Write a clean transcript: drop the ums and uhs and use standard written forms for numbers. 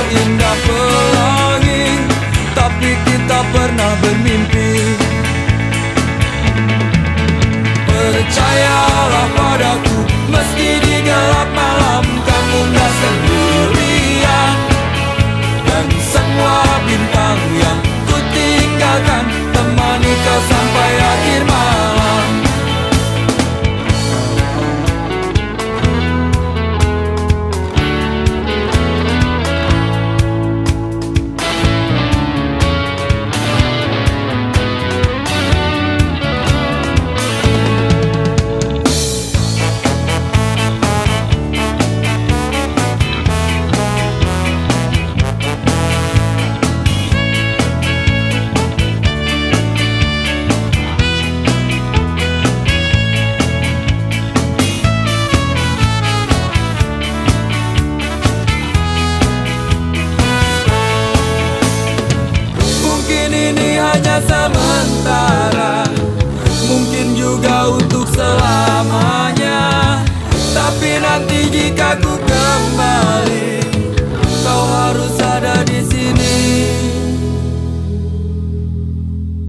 seindah pelangi, tapi kita pernah bermimpi. Percayalah padaku, meski di gelap malam kamu gak sendirian. Dan semua bintang yang ku tinggalkan temani kau sampai akhir malam. Hanya sementara, mungkin juga untuk selamanya. Tapi nanti jika ku